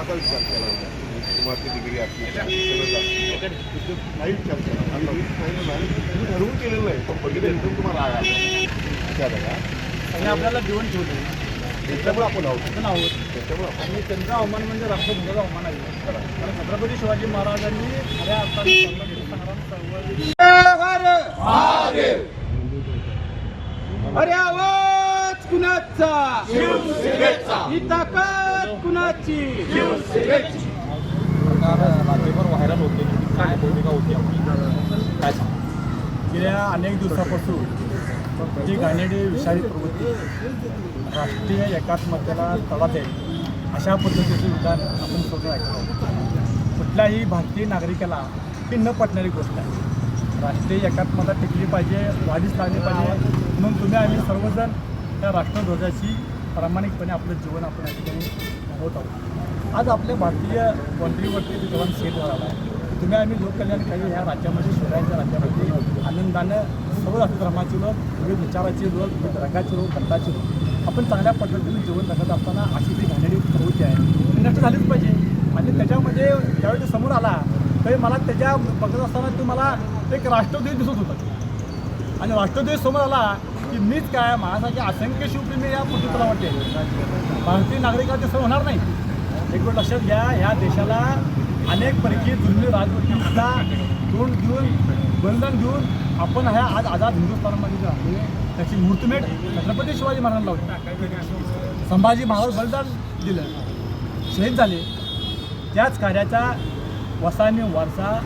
शिक्षणाचा विचार केला नाही. तुम्हाला डिग्री असली नाही विचार केला. आम्ही तुम्ही ठरवून केलेलं नाही, पण बघितलं तुम्हाला राग आला आणि आपल्याला देऊन ठेवले त्याच्यामुळे आपण आहोत त्याच्यामुळे आणि त्यांचा अवमान म्हणजे राष्ट्रध्वजाचा अवमान आहे. कारण छत्रपती शिवाजी महाराजांनी खऱ्या अर्थाने संग्राम अरे आवाज कुणाचा, ही ताकद कुणाची. राज्यभर व्हायरल होते काय भूमिका होती आपली काय गेल्या अनेक दिवसापासून जी घाणेरडी विषारी प्रवृत्ती राष्ट्रीय एकात्मतेला तडा देईल अशा पद्धतीचे विधान आपण सगळं ऐकतो. कुठल्याही भारतीय नागरिकाला ही न पटणारी गोष्ट आहे. राष्ट्रीय एकात्मता टिकली पाहिजे, वाढीस लागली पाहिजे, म्हणून तुम्ही आम्ही सर्वजण त्या राष्ट्रध्वजाची प्रामाणिकपणे आपलं जीवन आपण या ठिकाणी होत आहोत. आज आपल्या भारतीय बाँड्रीवरती जवान सेट झाला आहे. तुम्ही आम्ही लोककल्याणकारी ह्या राज्यामध्ये शहराच्या राज्यामध्ये आनंदानं सर्व जाती धर्माचे लोक, विविध विचाराचे लोक, विविध रंगाचे लोक, पंथाचे लोक आपण चांगल्या पद्धतीने जीवन जगत असताना अशी जी घाणेरडी प्रवृत्ती आहे ती नष्ट झालीच पाहिजे. आणि त्याच्यामध्ये ज्यावेळी ते समोर आला तरी मला त्याच्या बघत असताना ते मला एक राष्ट्रध्वज दिसत होता. आणि राष्ट्रध्वज समोर आला की मीच काय माझ्यासारखे असंख्य शिवप्रेमी या पुस्तकाला वाटते भारतीय नागरिकांचे सण होणार नाही. एक गोष्ट लक्षात घ्या, ह्या देशाला अनेक पैकी जुलमी राजवटीला तोंड देऊन बलिदान देऊन आपण ह्या आज आझाद हिंदुस्थानमध्ये जे आहे त्याची मुहूर्तमेढ छत्रपती शिवाजी महाराजांना होती. संभाजी महाराज बलिदान दिलं, शहीद झाले. त्याच कार्याचा वसाने वारसा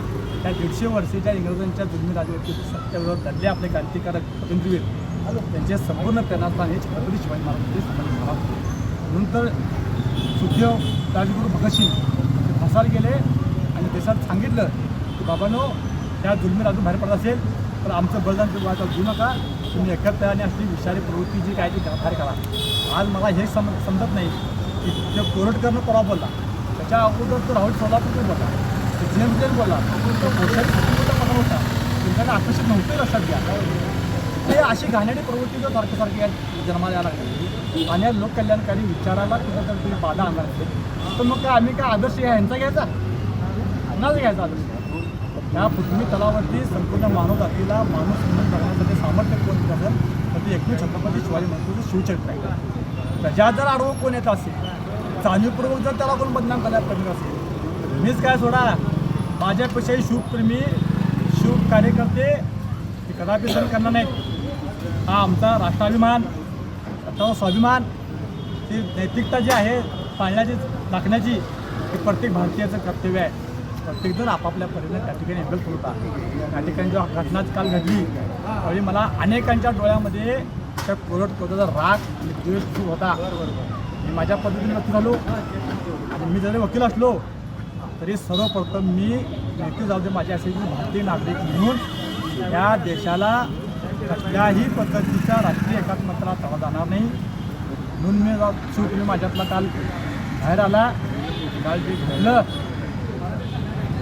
त्या 150 वर्षाच्या इंग्रजांच्या जुलमी राजवटी सत्तेविरोधात लढले आपले क्रांतिकारक स्वातंत्र्यवीर. त्यांचे संपूर्ण प्रेरणास्थान हे छत्रपती शिवाजी महाराज संभाजी महाराज होते. म्हणून तर सुखदेव राजगुरू भगतसिंग ते फसायला गेले आणि देशात सांगितलं की बाबांनो त्या जुलमी राजून बाहेर पडत असेल तर आमचं बलिदान तुम्ही देऊ नका, तुम्ही एकत्र्याने असली विषारी प्रवृत्ती जी काय ती बाहेर करा. आज मला हे समजत नाही की ते कोरटकरनं परवा बोलला, त्याच्या अगोदर तो राहुल सोलापूर बोलला, जेम्स जेन बोलला, तो पोशाख पत्र होता, त्यांच्याकडे आकर्षित नव्हतं लक्षात घ्या. ते अशी घाणेरडी प्रवृत्ती जर सारखी जन्माला यायला लागली आणि या लोककल्याणकारी विचाराला कुठं जर तुम्ही बाधा आणणार असेल तर मग काय आम्ही काय आदर्श ह्यांचा घ्यायचा कुणाचा घ्यायचा आदर्श. त्या पृथ्वी तलावरती संपूर्ण मानव जातीला माणूस म्हणून जगण्यासाठी सामर्थ्य कोण देत असेल तर ते एकूण छत्रपती शिवाजी महाराजांचं शिवचरित्र आहे. त्याच्यात जर आडवं कोण येत असेल, जाणीवपूर्वक जर त्याला कोण बदनाम करण्यात कमी असेल, मीच काय सोडा माझ्यापेक्षाही शिवप्रेमी शिव कार्यकर्ते ते कदापि सहन करणार नाहीत. हा आमचा राष्ट्राभिमान, राष्ट्राचा स्वाभिमान, ती नैतिकता जी आहे पाळण्याची राखण्याची हे प्रत्येक भारतीयाचं कर्तव्य आहे. प्रत्येकजण आपापल्या परीने त्या ठिकाणी हँडल करत होता. त्या ठिकाणी जेव्हा घटना काल घडली त्यावेळी मला अनेकांच्या डोळ्यामध्ये त्या कोरटकरचा राग आणि द्वेष सुरू होता. मी माझ्या पद्धतीने व्यक्त झालो आणि मी जरी वकील असलो तरी सर्वप्रथम मी नैतिक जाऊ दे माझ्या असे भारतीय नागरिक म्हणून या देशाला कसल्याही पद्धतीच्या राष्ट्रीय एकात्मतेला तडा जाणार नाही. म्हणून मी शिवप्रेमी माझ्यातला काल बाहेर आला. काल जे घडलं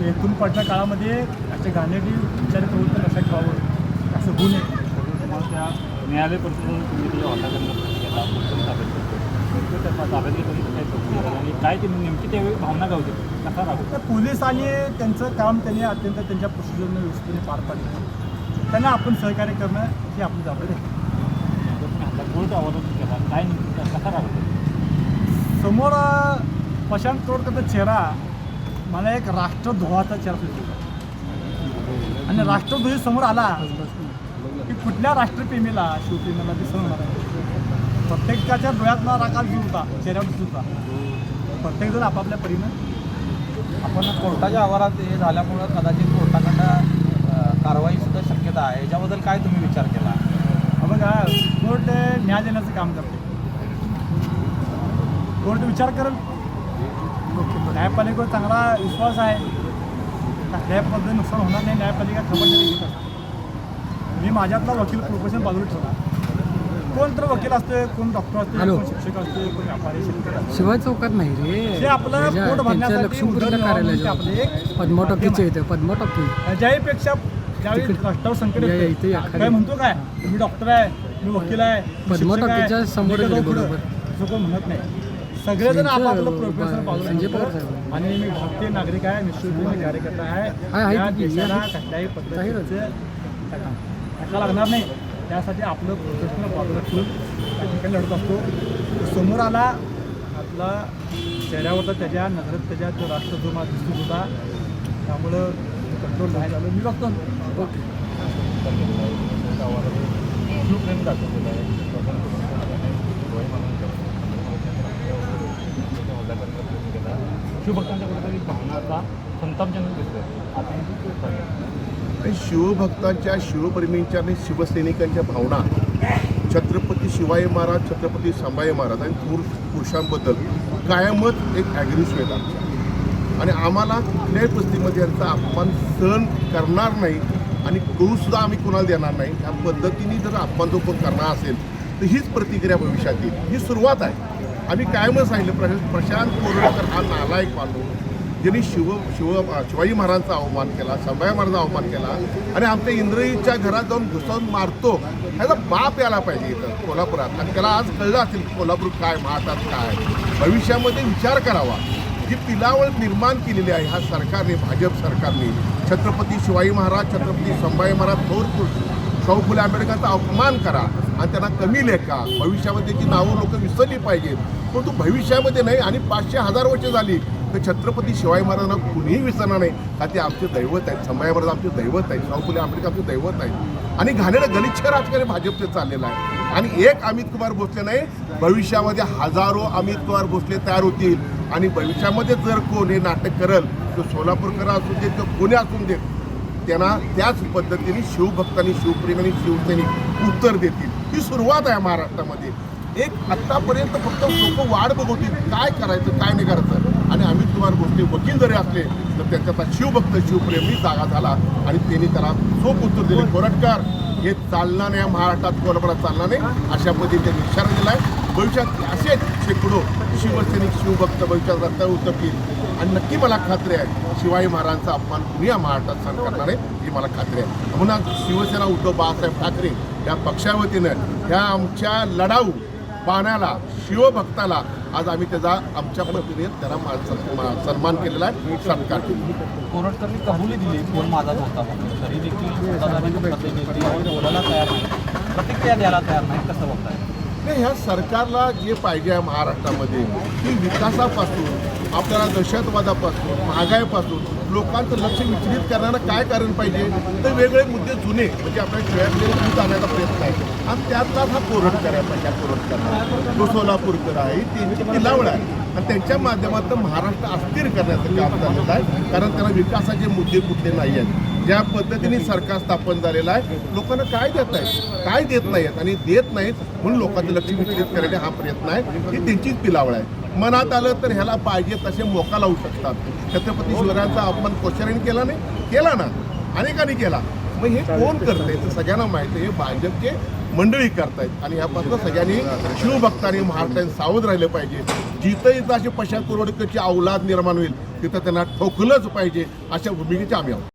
इथून पुढच्या काळामध्ये असे घाणेरडी विचार प्रवृत्ती लक्षात ठेवावं असं होऊ नये. त्या न्यायालय परिषदेने तुम्ही ते हल्ला ताब्यात घेतलं आणि काय ते नेमकी त्यावेळी भावना का होती, कसा राहतो? तर पोलिसांनी त्यांचं काम त्यांनी अत्यंत त्यांच्या प्रोसिजरनं व्यवस्थितीने पार पाडलं. त्यांना आपण सहकार्य करणं ही आपली जबाबदारी आहे. कोर्ट आवाज केला काय नेमकी कसा राहतो? समोर प्रशांत तोडकरचा चेहरा मला एक राष्ट्रध्वजाचा चेहरा सुचतो आणि राष्ट्रध्वज समोर आला की कुठल्या राष्ट्रप्रेमीला शिवप्रेमीला ते सहन होणार आहे. प्रत्येकाच्या डोळ्यातला रागात दिसून होता, चेहऱ्यावर दिसून होता. प्रत्येकजण आपापल्या परीनं आपण कोर्टाच्या आवारात हे झाल्यामुळं कदाचित कोर्टाकडं कारवाईसुद्धा शक्यता आहे. याच्याबद्दल काय तुम्ही विचार केला? बघा, कोर्ट न्याय देण्याचं काम करते. कोर्ट विचार करेल, न्यायपालिकेवर चांगला विश्वास आहे, कुठल्याही पद्धतीने नुकसान होणार नाही. न्यायपालिका खबरदारी घेत असते. मी माझ्यातला वकील प्रोफेशन बाजूला ठेवला. कोण तर वकील असते, कोण डॉक्टर असते, कोण शिक्षक असते, कोण व्यापारी शेतकरी असते. शिवाय चौकात नाही रे, हे आपलं पोट भरण्यासाठी लक्ष्मीपूरला कार्यालय पद्मा टॉकीचं येतं. पद्मा टॉकी त्याच्याहीपेक्षा ज्यावेळी रस्त्यावर संकट येतं, काय म्हणतो काय मी डॉक्टर आहे, मी वकील आहे, पद्मा टॉकीच्या समोर असं कोण म्हणत नाही. सगळेजण आपापलं त्यांचं प्रोफेशनल संजय पवार बाजूला साहेब. आणि मी भारतीय नागरिक आहे, निश्चितपणे कार्यकर्ता आहे, आहे. आहे या की, देशाला आहे. कुठल्याही आहे. पद्धतीचं धक्का लागणार नाही, त्यासाठी आपलं प्रोफेशनल बाजूला ठेवून त्या ठिकाणी लढत असतो. समोर आला आपला चेहऱ्यावर त्याच्या नजरेत त्याच्या तो राष्ट्रधर्मा दिसत होता, त्यामुळं कंट्रोल नाही झालं. मी बघतो ओके. शिवप्रेम दाखवलेलं आहे. शिवभक्तांच्या कुठेतरी भावनाचा संतापजनक दिसतोय. आणि शिवभक्तांच्या, शिवप्रेमींच्या आणि शिवसैनिकांच्या भावना छत्रपती शिवाजी महाराज, छत्रपती संभाजी महाराज आणि थोर पुरुषांबद्दल कायमच एक ॲग्रेसिव्ह आहेत आमच्या, आणि आम्हाला कुठल्याही परिस्थितीमध्ये यांचा अपमान सहन करणार नाही आणि करूसुद्धा आम्ही कुणाला देणार नाही. या पद्धतीने जर अपमान जो कोण करणार असेल तर हीच प्रतिक्रिया भविष्यात येईल. ही सुरुवात आहे. आम्ही कायमच सांगितलं, प्रशांत कोरोडकर हा नालायक माणूस ज्यांनी शिवाजी महाराजांचा अवमान केला, संभाजी महाराजांचा अवमान केला आणि आमच्या इंद्रजीच्या घरात जाऊन घुसवून मारतो, ह्याचा बाप यायला पाहिजे इथं कोल्हापुरात. आणि त्याला आज कळलं असेल की कोल्हापूर काय, महाराष्ट्रात काय. भविष्यामध्ये विचार करावा. जी पिलावळ निर्माण केलेली आहे ह्या सरकारने, भाजप सरकारने, छत्रपती शिवाजी महाराज, छत्रपती संभाजी महाराज, थोर शाहू फुले आंबेडकरांचा अपमान करा आणि त्यांना कमी लेखा. भविष्यामध्ये त्याची नावं लोक विसरली पाहिजेत, परंतु भविष्यामध्ये नाही. आणि 500-1000 वर्ष झाली तर छत्रपती शिवाजी महाराजांना कुणीही विसरणार नाही, का ते आमचे दैवत आहेत. संभाजी महाराज आमचे दैवत आहेत, शाहू फुले आंबेडकर आमचे दैवत आहेत. आणि घाणेरडं गलिच्छ राजकारण भाजपचे चाललेलं आहे. आणि एक अमित कुमार भोसले नाही, भविष्यामध्ये हजारो अमित कुमार भोसले तयार होतील. आणि भविष्यामध्ये जर कोण हे नाटक करल, तो सोलापूरकर असू देत किंवा कोणी असू देत, त्यांना त्याच पद्धतीने शिवभक्तांनी, शिवप्रेमींनी, शिवसैनिक उत्तर देतील. ही सुरुवात आहे महाराष्ट्रामध्ये. एक आत्तापर्यंत फक्त लोक वाट बघतील काय करायचं, काय नाही करायचं. आणि अमित कुमार भोसले वकील जरी असले तर त्यांचा शिवभक्त, शिवप्रेमी जागा झाला आणि त्यांनी त्याला चोख उत्तर दिले. कोरटकर हे चालणार नाही, महाराष्ट्रात कोल्हापुरात चालणार नाही, अशा पद्धतीने त्यांनी इशारा दिला आहे. भविष्यात असेच शेकडो शिवसैनिक, शिवभक्त भविष्यात रस्त्यावर उतरतील. आणि नक्की मला खात्री आहे शिवाजी महाराजांचा अपमान कुणी या महाराष्ट्रात सहन करणार नाही, ही मला खात्री आहे. म्हणून शिवसेना उद्धव बाळासाहेब ठाकरे या पक्षावतीनं ह्या आमच्या लढाऊ पाण्याला, शिवभक्ताला आज आम्ही त्याचा आमच्या पद्धतीने त्याला सन्मान केलेला आहे, सत्कार केलेला. कोरटकरनी कबुली दिली कोण माझा होता म्हणून, तरी देखील बोलायला तयार नाही, प्रतिक्रिया द्यायला तयार नाही. कसं बघताय? नाही, ह्या सरकारला जे पाहिजे आहे महाराष्ट्रामध्ये की विकासापासून, आपल्याला दहशतवादापासून, महागाईपासून लोकांचं लक्ष विचलित करण्याला काय कारण पाहिजे, तर वेगवेगळे मुद्दे जुने म्हणजे आपल्या खेळातले जाण्याचा प्रयत्न आहे. आणि त्यातलाच हा कोरटकर आहे. पहिल्या कोरटकर तो सोलापूरकर आहे, त्यांची पिलावळ आहे. आणि त्यांच्या माध्यमातून महाराष्ट्र अस्थिर करण्याचं काम झालेलं आहे. कारण त्यांना विकासाचे मुद्दे कुठले नाही आहेत. ज्या पद्धतीने सरकार स्थापन झालेलं आहे, लोकांना काय देत आहेत, काय देत नाहीत आणि देत नाहीत म्हणून लोकांचं लक्ष विचलित करणे हा प्रयत्न आहे. ही त्यांचीच पिलावळ आहे. मनात आलं तर ह्याला पाहिजे तसे मोका लावू शकतात. छत्रपती शिवरायांचा अपमान कोश्यारीने केला नाही, केला ना, अनेकांनी केला. मग हे कोण करतंय तर सगळ्यांना माहिती आहे, हे भाजपचे मंडळी करतायत. आणि ह्यापासून सगळ्यांनी शिवभक्तांनी महाराष्ट्राने सावध राहिले पाहिजे. जिथं इथं अशी पश्चात कोरडकरची अवलाद निर्माण होईल तिथं त्यांना ठोकलंच पाहिजे, अशा भूमिकेचे आम्ही आहोत.